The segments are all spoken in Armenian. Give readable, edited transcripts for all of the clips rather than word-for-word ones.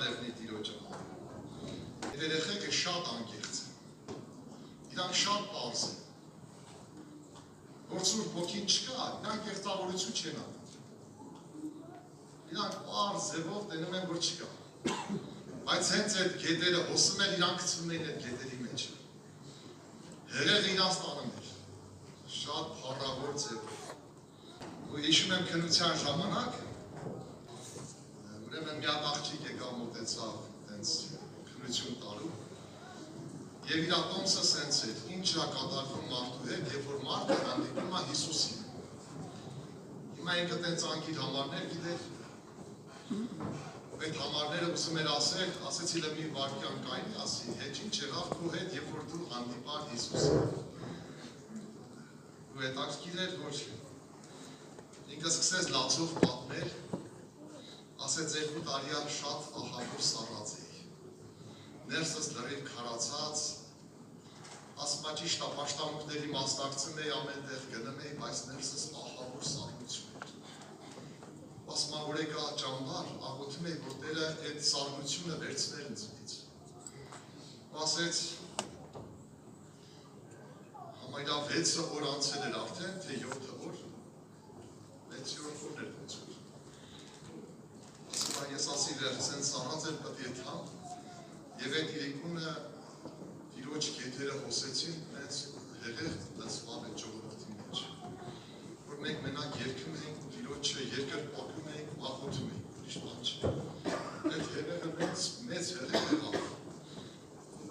Լևնի տիրոջը։ Այդ երեխեքը շատ անկեղծ են։ Իրանք շատ պարզ են։ Որ Սուրբ Հոգին չկա, իրանք կեղծավորություն չեն անում։ Իրանք պարզ ձևով տենում են, որ չկա։ Բայց հենց այդ գետերը հոսում են, իրանք գցում էին այդ գետերի մեջ։ Հեղեղը իրանց տանում էր։ Շատ փառավոր ձևով։ Ու հիշում եմ քննության ժամանակ, ուրեմն մի հատ աղջիկ եկավ մոտեցավ տենց քննություն տալու։ Եվ իր տոմսը սենց էր, ինչ է կատարվում մարդու հետ, երբ որ մարդը հանդիպում է Հիսուսին։ Հիմա ինքը տենց անգիր համարներ գիտեր, այդ համարները ուզում էր ասել, ասեցի լը մի վարկյան կայնի, ասի, հետ ինչ եղավ քո հետ, երբ որ դու հանդիպար Հիսուսին։ Ու այդ աղջիկն էր, որ ինքը սկսեց լացով պատմել, ասեց 2 տարի շատ ահավոր սառած էի։ Ներսս լրիվ քարացած, ասում ճիշտ է, պաշտամունքների մասնակցում էի, ամենտեղ գնում էի, բայց ներսս ահավոր սառնություն էր։ Ասում որ եկա ճամբար, աղոթում էի, որ Տերը այդ սառնությունը վերցներ ինձնից։ Ասեց, համարյա 6 օր անցել էր արդեն, թե 7 օր, 6-րդ օրն էր ոնց որ։ Ասում ես ասի վեր, սենց սառած էր պետք է թամ, և այդ իրիկունը տիրոջ գետերը հոսեցին, մեծ հեղեղ լծվավ այդ ժողովրդի մեջ, որ մենք մենակ երգում էինք, տիրոջը երկրպագում էինք, աղոթում էինք, ուրիշ բան չէ։ Այդ հեղեղը մեծ հեղեղ եղավ։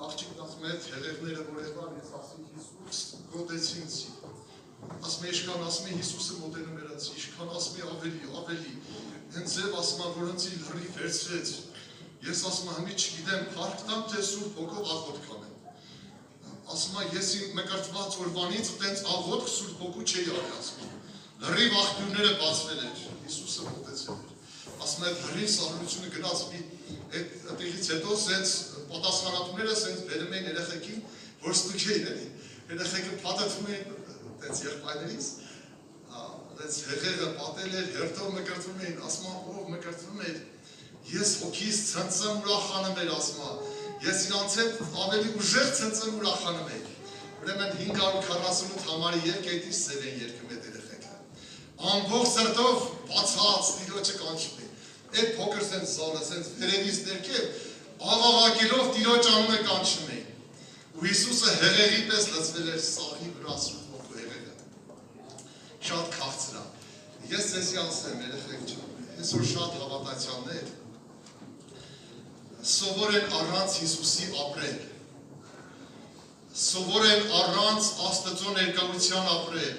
Աղջիկն ասում է, այդ հեղեղները որ եղավ, ես ասի Հիսուս գոտեցի ինձի։ Ասում է, իշքան ասում է Հիսուսը մոտենում էր ինձ, իշքան ասում է ավելի, հենց ձև ասում է, որ ինձի լրի վերցրեց։ Ես ասում եմ, հիմի չգիտեմ, փառք տամ, թե Սուրբ Հոգով աղոթք անեմ։ Ասում եմ, ես իմ մկրտված օրվանից տենց աղոթք Սուրբ Հոգու չէի արել, ասում եմ։ Լրիվ աղբյուրները բացվել էր, Հիսուսը մոտեցել էր։ Ասում եմ, այդ լրիվ սառնությունը գնաց այդտեղից հետո սենց պատասխանատուները սենց բերում էին երեխեքին, որ ստուգ էին էլի։ Երեխեքը փաթաթվում էին տենց եղբայրներից, տենց հեղեղը պատել էր, հերթով մկրտվում էին, ասում եմ, ով մկրտվում էր, ես հոգիս ցնցեմ ուրախանում էր, ասում եմ, ես իրանց հետ ավելի ուժեղ ցնցեմ ուրախանում էր։ Ուրեմն 548 համարի երգ այդից սև են երգում այդ երեխեքը։ Ամբողջ սրտով բացած Տիրոջը կանչում են։ Այդ փոքր սենց զալը, սենց վերևից ներքև աղաղակելով Տիրոջ անունը կանչում են։ Ու Հիսուսը հեղեղի պես լցվել էր սաղի վրա Սուրբ Հոգու հեղեղը։ Շատ քաղցր է։ Ես ձեզի ասեմ, երեխեք ջան, այսօր շատ հավատացյալներ սովոր են առանց Հիսուսի ապրել, սովոր են առանց Աստծո ներկայության ապրել,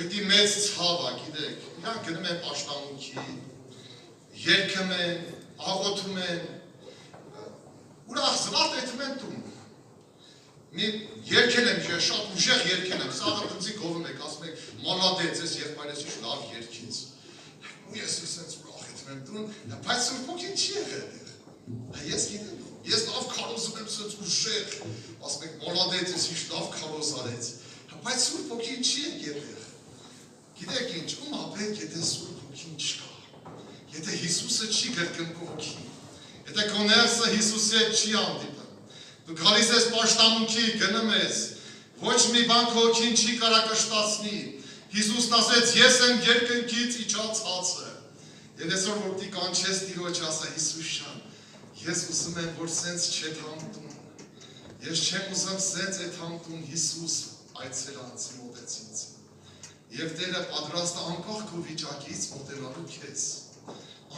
էդի մեծ ցավ է, գիտեք, իրանք գնում են պաշտամունքի, երգում են, աղոթում են, ուրախ զվարթ էթում են տուն, մի երգել եմ, շատ ուժեղ երգել եմ, սաղը տնձի գովում եք, ասում եք, մալադեց, ես եղբայրես ինչ լավ երգից, ու ես սենց ուրախ էթում եմ տուն, բայց Սուրբ Հոգին չի եղել Ես գիտեմ, ես լավ քարոզում եմ սենց ուժեղ, ասում եք մոլադեց ես ինչ լավ քարոզ արեց, բայց Սուրբ Հոգին չի եկել։ Գիտեք ինչ, ում ապեք եթե Սուրբ Հոգին չկա, եթե Հիսուսը չի գրկում քո հոգին, եթե քո ներսը Հիսուսի հետ չի հանդիպում, դու գալիս ես պաշտամունքի, գնում ես, ոչ մի բան քո հոգին չի կարա կշտացնի, Հիսուսն ասեց ես եմ երկնքից իջած հացը, եւ այսօր որ դի կանչես Տիրոջ ասա Հիսուս ջան Ես ուզում եմ, որ սենց չետ համտուն, ես չեմ ուզում սենց էտ համտուն Հիսուս այցելանցի մոտեցինց, և Տերը պատրաստ է անկախ քո վիճակից մոտենալու քեզ,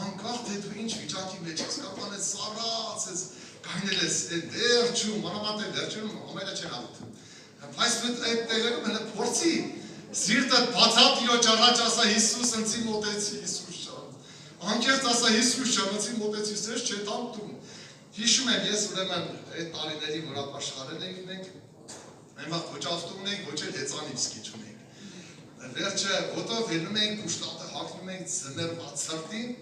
անկախ թե դու ինչ վիճակի մեջ ես, կապան ես սառած ես, կայնել ես դերջում, մանավանդ է դերջում, ամենը չեն աղթում, բայց դու այդ տեղերում հենը փորձի, սիրտը բացատ Տիրոջ առաջ ասա Հիսուս ընցի մոտեցի Հիսուս Անկեղծ ասա Հիսուս ջանացի մոտեցի սեր չէ տամտում։ Հիշում եմ ես ուրեմն այդ տարիների որ ապաշխարել ենք մենք, այն վաղ ոչ ավտոն ենք, ոչ էլ հեծանիվսկի չունենք։ Վերջը ոտով ելնում ենք ուշտատը հագնում ենք ձմեռված սրտին,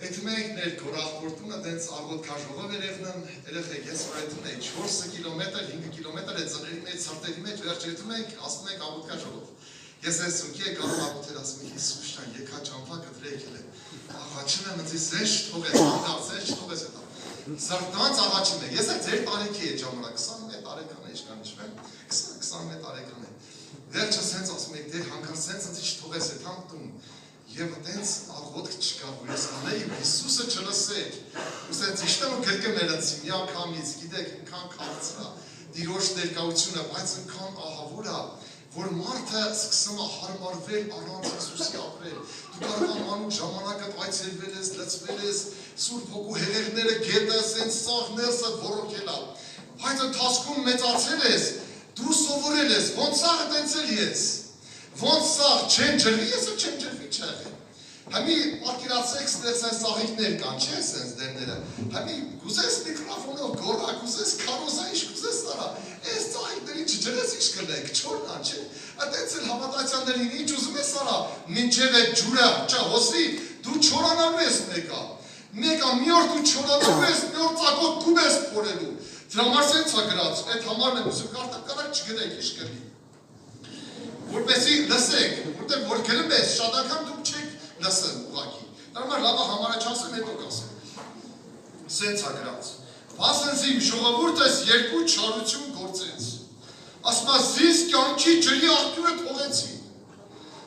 Էդում ենք ներ գորախորտունը դենց աղոտքաժողով էր եղնում, երեխեք ես վրայթում ենք 4 կիլոմետր, 5 կիլոմետր այդ ծների մեջ, սրտերի մեջ վերջ եթում ենք, ասում ենք աղոտքաժողով։ Ես այս սունքի եք աղոտ աղոտեր ասում ենք Հիսուս ջան, եկա ճամփա կտրեք էլ եմ, աղաչում եմ ընձի սեշ թողեց, Սրտանց առաջին է, ես է ձեր տարիքի է ժամանակ, 21 տարեկան է, իշկան իշխվեմ, 21 տարեկան է, վերջը սենց ասում եք, դեր հանգար սենց ընձի չթողես է թամ տուն, և տենց աղոտք չկա, որ ես անեի, Հիսուսը չլսեք, ու սենց իշտեմ ու գրկը մերացի, մի անգամից, գիտեք, ինքան քաղցրա, դիրոշ ներկայությունը, բայց ինքան ահավոր է, որ մարդը սկսում է հարմարվել առանց Հիսուսի ապրել, դու կարող անմանուկ ժամանակդ այցելվել ես, լծվել ես, Սուրբ Հոգու հեղեղները գետը, սենց սաղ ներսը որոքել է, բայց ընթացքում մեծացել ես, դու սովորել ես, ոնց սաղը տենցել ես, ոնց սաղ չեն ջրվի, եսը չեն ջրվի չեղել, Համի պատկերացեք ստեղծ այս սաղիքներ կան, չէ սենց դերները, համի գուզես միկրոֆոնով գորակ, գուզես կարոզա իշ գուզես տարա, այս սաղիքների չջրես իշ կլեք, չորնան չէ, ատենց էլ հավատացյաններին ինչ ուզում ես արա, մինչև է ջուրը, ճա հոսի, դու չորանալու ես մեկա, մի օր դու չորանալու ես, մի օր ծակոտ կում ես փորելու, դրամար սենց է գրած, այդ համարն եմ ուզում կարդակ կարակ չգնեք իշ կլի, որպեսի լսեք, որտեղ որ գնում ես, շատ անգամ դուք չեք լսեն ուղակի, դարմար լավա համարը չասեմ, հետո կասեմ, սենց է գրած, բասենց իմ ժողովուրդս երկու չարություն գործեց, ասմա զիս կյանքի ջրի աղբյուրը թողեցի,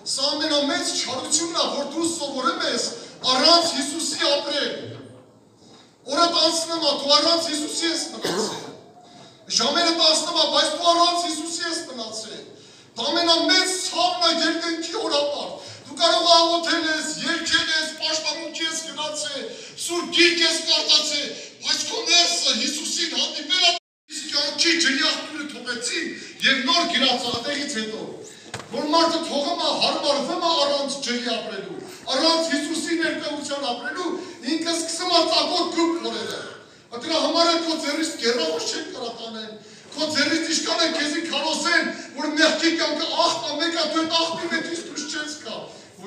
սա ամենամեծ չարությունն է, որ դու սովորում ես առանց Հիսուսի ապրել, օրդ անցնում է, դու առանց Հիսուսի ես մնացել, ժամերը տասնում է, բայց դու առանց Հիսուսի ես մնացել, դա ամենամեծ ցավն է երկնքի օրապար, դու կարող աղոթել ես, երգել ես, պաշտամունքի ես գնացել, սուրբ գիրք ես կարդացել, բայց քո ներսը Հիսուսին հանդիպել է, կյանքի ջրի աղբյուրը թողեցին և նոր գիրած ատեղից հետո, որ մարդը թողում է, հարմարվում է առանց ջրի ապրելու, առանց Հիսուսի ներկայության ապրելու, ինքը սկսում է ծակոտ գուպ փորելը, դրա համար է քո ձեռից գերրախոս չեն կարա տանեն, քո ձեռից իշկան են քեզի քարոսեն, որ մեղքի կյանքը աղբա մեկա դու այդ աղբի մեջից դուրս չես գա,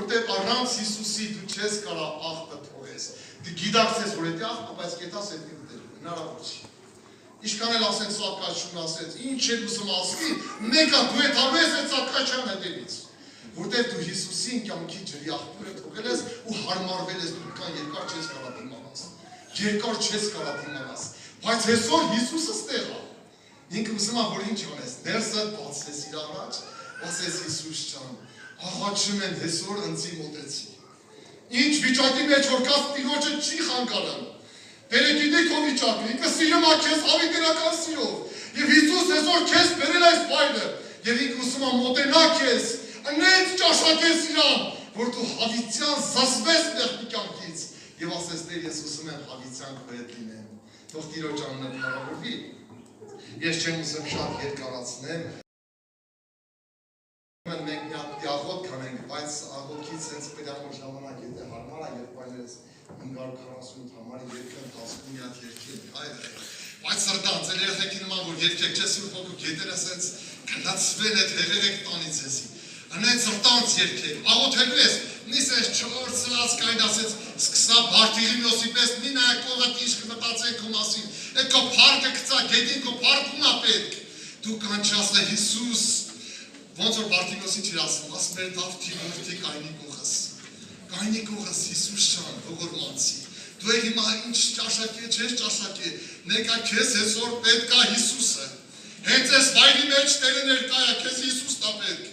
որտեղ առանց Հիսուսի դու չես կարա աղբը թողես, դու գիտակցես, որ էդի աղբը, բայց կետաս էդի ուտել, հնարավոր չի, իշկան էլ ասեն սատկաշուն ասեց, ինչ էլ ուզում ասվի, մեկա դու էդ արվես այդ սատկաշան հետևից, որտեղ դու Հիսուսին կյանքի ջրի աղբյուրը թողել ես ու հարմարվել ես, դու կան երկար չես կարա դիմանաս, երկար չես կարա դիմանաս, բայց հեսօր Հիսուսը ստեղ է, ինքը ուզում է, որ ինչ անես, ներսը բացես իր առաջ, ասես Հիսուս ջան, աղաչում են հեսօր ընձի մոտեցի, ինչ վիճակի մեջ որ կաս տիրոջը չի խանգարան, բերեկիդի քո վիճակը, ինքը սիրում է քեզ հավիտենական սիրով, և Հիսուս հեսօր քեզ բերել այս բայդը, և ինքը ուզում է մոտենա քեզ, նենց ճաշակես իրան, որ դու հավիտյան զսվես մեղքի կյանքից, և ասես Տեր ես ուզում եմ հավիտյան քո հետ լինեմ, թող Տիրոջ անունը փառավորվի, ես չեմ ուզում շատ երկարացնեմ, մենք մի հատ աղոթք կանենք, բայց աղոթքից հենց պետամոր ժամանակ եթե հարմար է, երբ այլերս 548 համարի երկը 10 մի հատ երկել, բայց սրտանց, էլ երեխեքի նման, որ երկեք չէ Սուրբ Հոգու գետերը սենց գնացվել այդ հեղեղեք տանից էսի, հնենց սրտանց երկեք, աղոթելու ես, նիս ես չոր սրած կային ասեց, սկսա բարտիղիմյոսի պես, մի նայակ կողըտ ինչ կմտացեք քո մասին, այդ քո փառքը գծա, գետին քո փառքն է պետք, դու կանչ ասա Հիսուս, ոնց որ Բարտիմոսին չիր ասում, ասում էր Դավթի որդի կայնի կողս Հիսուս ջան, ողորմանցի, դու էլ հիմա ինչ ճաշակի, չես ճաշակի, ներկա քեզ հեսօր պետք է Հիսուսը, հենց այս վայրի մեջ Տերը ներկա է, քեզ Հիսուսն է պետք,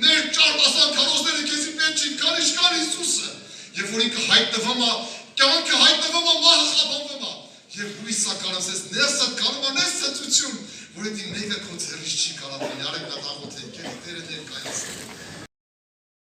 ներ ճարտասան քարոզները քեզի պետք չի, կան Հիսուսը, և որ ինքը հայտնվում է, կյանքը հայտնվում է, մահը խաբանվում է, և հույսա կանասես, ներսդ կանում է, ներս ծծություն, որ էդի մեկը քո ձեռից չի կարող լինի, արեք նա աղոթ